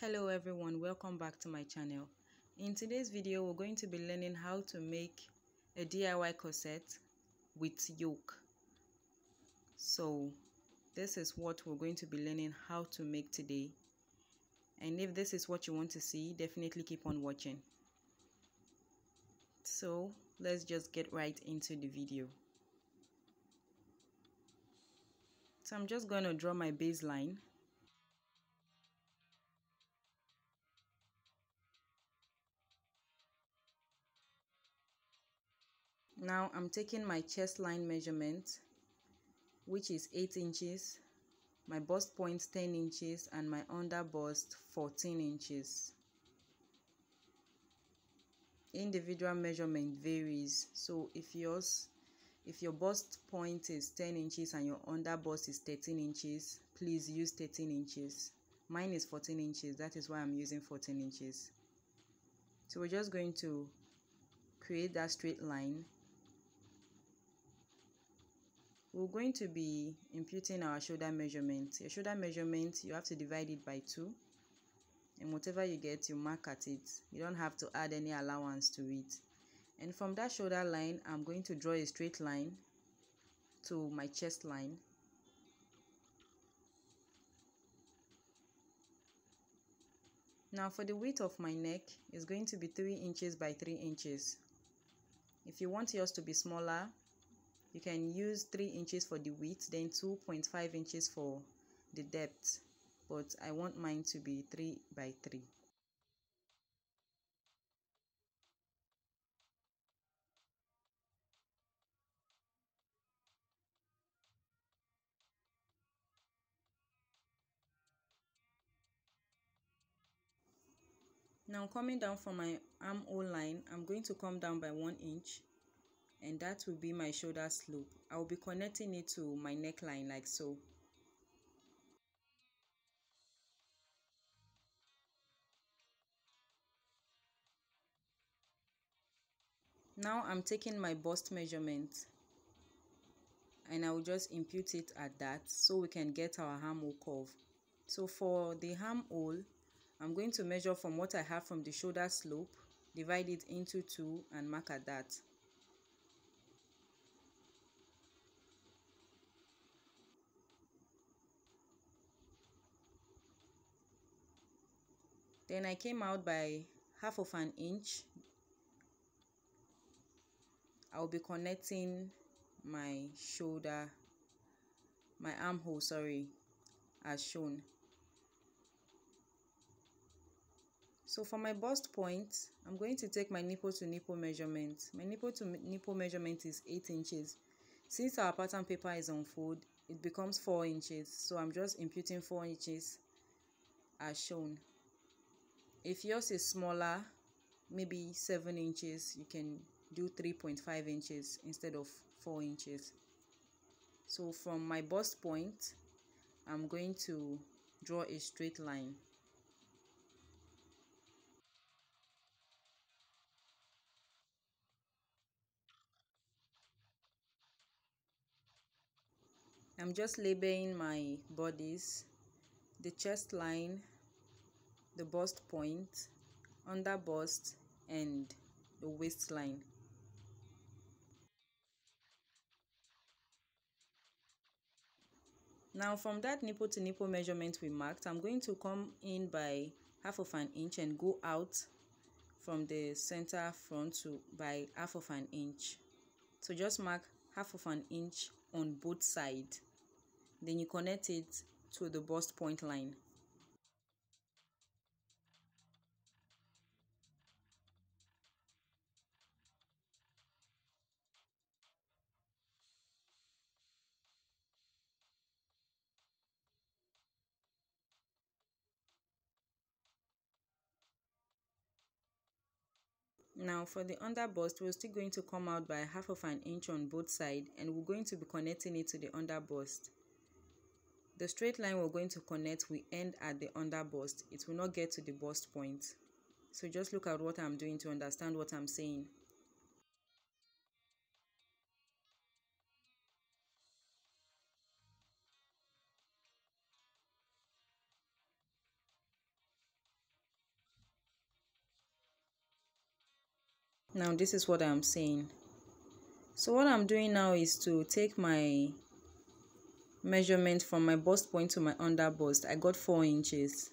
Hello everyone, welcome back to my channel. In today's video, we're going to be learning how to make a DIY corset with yoke. So this is what we're going to be learning how to make today. And if this is what you want to see, definitely keep on watching. So let's just get right into the video. So I'm just going to draw my baseline. Now I'm taking my chest line measurement, which is 8 inches, my bust point 10 inches, and my under bust 14 inches. Individual measurement varies, so if your bust point is 10 inches and your under bust is 13 inches, please use 13 inches. Mine is 14 inches, that is why I'm using 14 inches. So we're just going to create that straight line. We're going to be imputing our shoulder measurement. Your shoulder measurement, you have to divide it by 2. And whatever you get, you mark at it. You don't have to add any allowance to it. And from that shoulder line, I'm going to draw a straight line to my chest line. Now for the width of my neck, it's going to be 3 inches by 3 inches. If you want yours to be smaller, you can use 3 inches for the width, then 2.5 inches for the depth. But I want mine to be 3 by 3. Now coming down from my armhole line, I'm going to come down by 1 inch, and that will be my shoulder slope. I will be connecting it to my neckline like so. Now I'm taking my bust measurement and I will just impute it at that so we can get our armhole curve. So for the armhole, I'm going to measure from what I have from the shoulder slope, divide it into 2 and mark at that. Then I came out by 1/2 of an inch. I'll be connecting my armhole, as shown. So for my bust point, I'm going to take my nipple to nipple measurement. My nipple to nipple measurement is 8 inches. Since our pattern paper is on fold, it becomes 4 inches. So I'm just imputing 4 inches as shown. If yours is smaller, maybe 7 inches, you can do 3.5 inches instead of 4 inches. So from my bust point, I'm going to draw a straight line. I'm just labeling my bodies, the chest line, the bust point, under bust, and the waistline. Now from that nipple to nipple measurement we marked, I'm going to come in by 1/2 of an inch and go out from the center front to by 1/2 of an inch. So just mark 1/2 of an inch on both sides. Then you connect it to the bust point line. Now for the under bust, we're still going to come out by 1/2 of an inch on both sides, and we're going to be connecting it to the under bust. The straight line we're going to connect will end at the under bust. It will not get to the bust point. So just look at what I'm doing to understand what I'm saying. Now this is what I'm saying. So what I'm doing now is to take my measurement from my bust point to my under bust. I got 4 inches.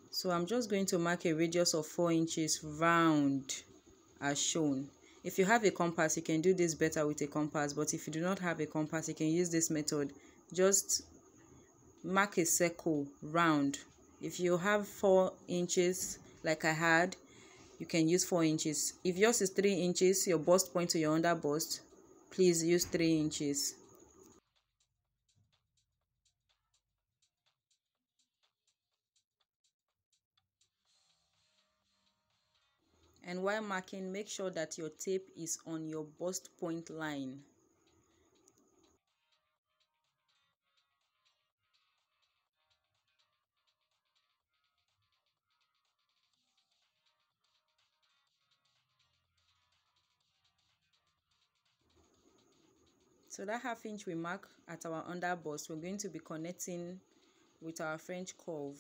So I'm just going to mark a radius of 4 inches round as shown. If you have a compass, you can do this better with a compass, but if you do not have a compass, you can use this method. Just mark a circle round. If you have 4 inches like I had, you can use 4 inches. If yours is 3 inches, your bust point to your under bust, please use 3 inches. And while marking, make sure that your tape is on your bust point line. So that half inch we mark at our under bust, we're going to be connecting with our French curve.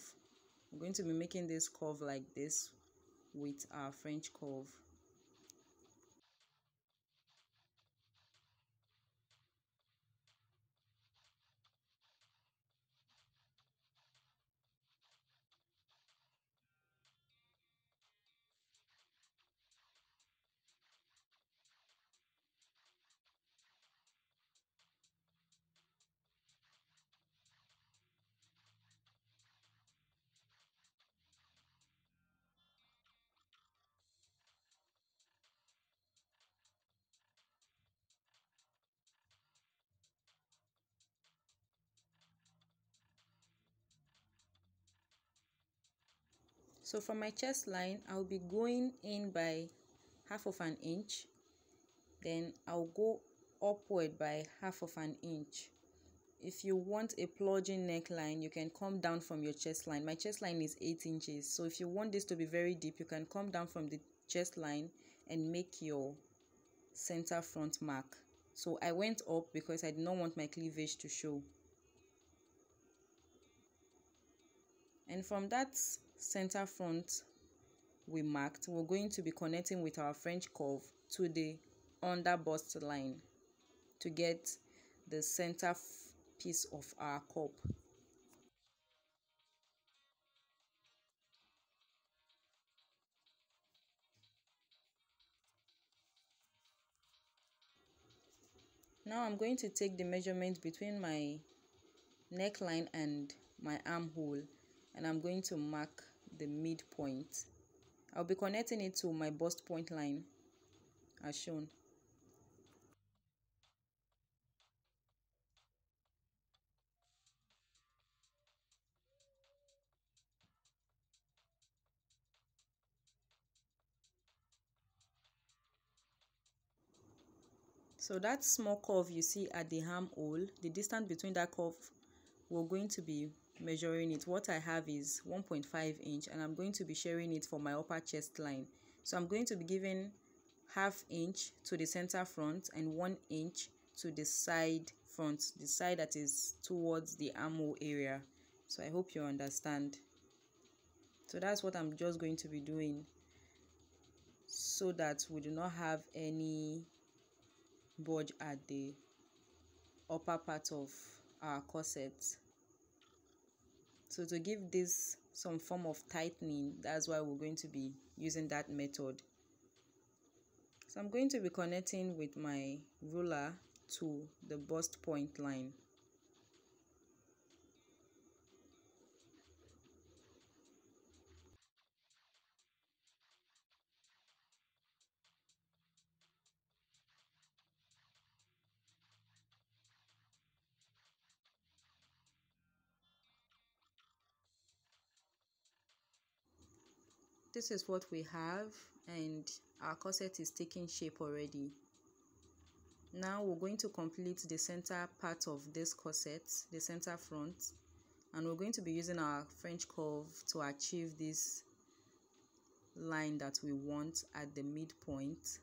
We're going to be making this curve like this with our French curve. So from my chest line, I'll be going in by half of an inch. Then I'll go upward by half of an inch. If you want a plunging neckline, you can come down from your chest line. My chest line is 8 inches. So if you want this to be very deep, you can come down from the chest line and make your center front mark. So I went up because I did not want my cleavage to show. And from that center front we marked, we're going to be connecting with our French curve to the under bust line to get the center piece of our cup. Now I'm going to take the measurement between my neckline and my armhole, and I'm going to mark the midpoint. I'll be connecting it to my bust point line as shown. So that small curve you see at the armhole, the distance between that curve, we're going to be measuring it. What I have is 1.5 inch, and I'm going to be sharing it for my upper chest line. So I'm going to be giving half inch to the center front and 1 inch to the side front, the side that is towards the armhole area. So I hope you understand. So that's what I'm just going to be doing so that we do not have any bulge at the upper part of our corset. So to give this some form of tightening, that's why we're going to be using that method. So I'm going to be connecting with my ruler to the bust point line. This is what we have, and our corset is taking shape already. Now we're going to complete the center part of this corset, the center front, and we're going to be using our French curve to achieve this line that we want at the midpoint.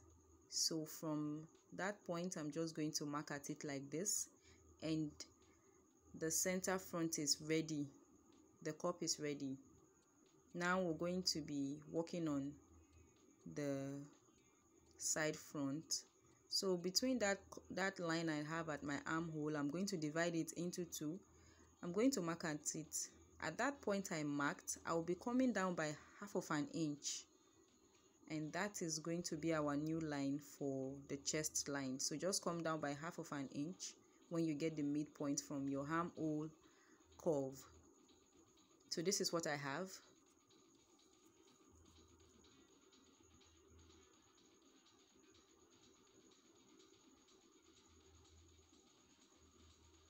So from that point, I'm just going to mark at it like this, and the center front is ready, the cup is ready. Now we're going to be working on the side front. So between that line I have at my armhole, I'm going to divide it into two. I'm going to mark at it. At that point I marked, I will be coming down by half of an inch, and that is going to be our new line for the chest line. So just come down by half of an inch when you get the midpoint from your armhole curve. So this is what I have.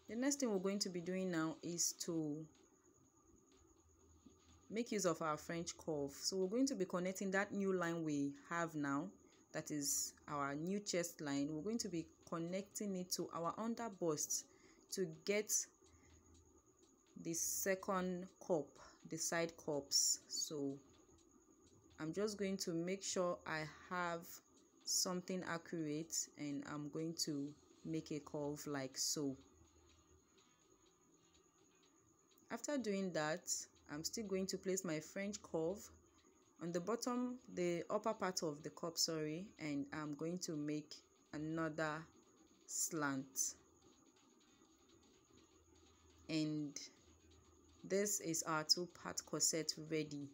The next thing we're going to be doing now is to make use of our French curve. So we're going to be connecting that new line we have now, that is our new chest line. We're going to be connecting it to our under bust to get the second cup, the side cups. So I'm just going to make sure I have something accurate, and I'm going to make a curve like so. After doing that, I'm still going to place my French curve on the bottom, the upper part of the cup, and I'm going to make another slant. And this is our two-part corset ready.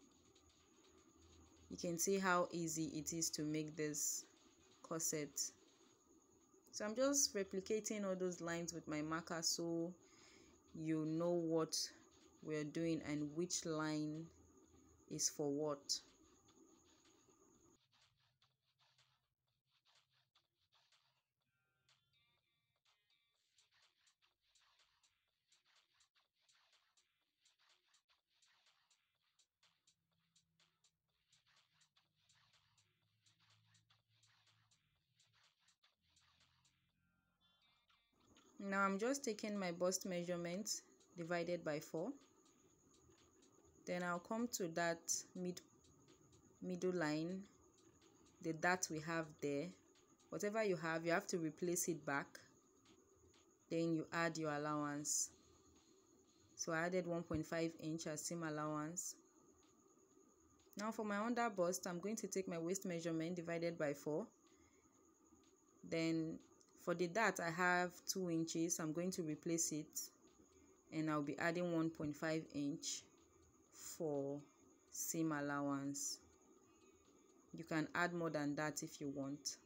You can see how easy it is to make this corset. So I'm just replicating all those lines with my marker so you know what we're doing and which line is for what. Now I'm just taking my bust measurement divided by 4. Then I'll come to that middle line, the dot we have there. Whatever you have to replace it back. Then you add your allowance. So I added 1.5 inch as seam allowance. Now for my under bust, I'm going to take my waist measurement divided by 4. Then for the dart, I have 2 inches. I'm going to replace it, and I'll be adding 1.5 inch for seam allowance. You can add more than that if you want.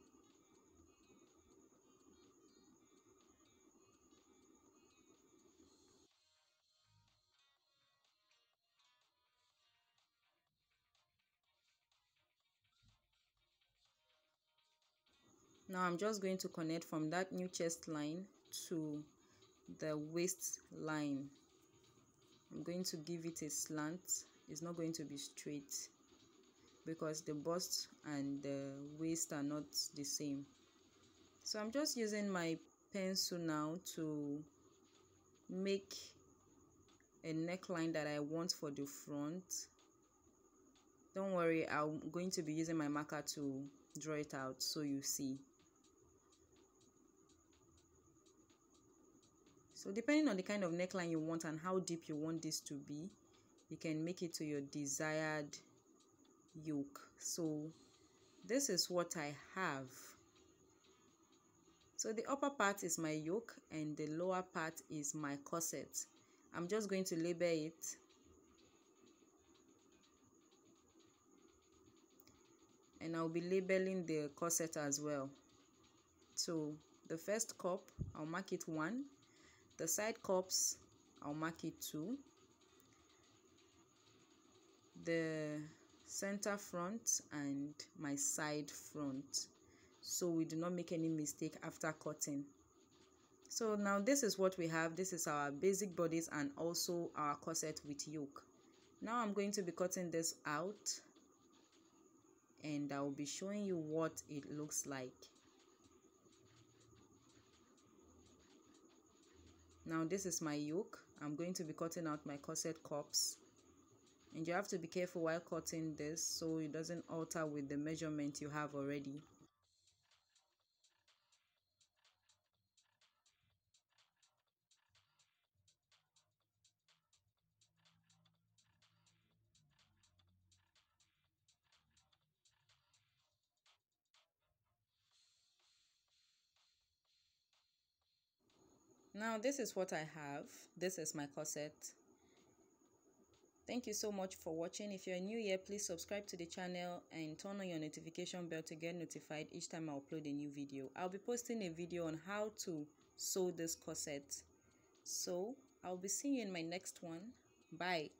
Now I'm just going to connect from that new chest line to the waist line. I'm going to give it a slant. It's not going to be straight because the bust and the waist are not the same. So I'm just using my pencil now to make a neckline that I want for the front. Don't worry, I'm going to be using my marker to draw it out so you see. So depending on the kind of neckline you want and how deep you want this to be, you can make it to your desired yoke. So this is what I have. So the upper part is my yoke and the lower part is my corset. I'm just going to label it. And I'll be labeling the corset as well. So the first cup, I'll mark it 1. The side cups, I'll mark it 2. The center front and my side front, so we do not make any mistake after cutting. So now this is what we have. This is our basic bodice and also our corset with yoke. Now I'm going to be cutting this out, and I will be showing you what it looks like. Now this is my yoke. I'm going to be cutting out my corset cups, and you have to be careful while cutting this so it doesn't alter with the measurement you have already. Now this is what I have. This is my corset. Thank you so much for watching. If you're new here, please subscribe to the channel and turn on your notification bell to get notified each time I upload a new video. I'll be posting a video on how to sew this corset. So I'll be seeing you in my next one. Bye.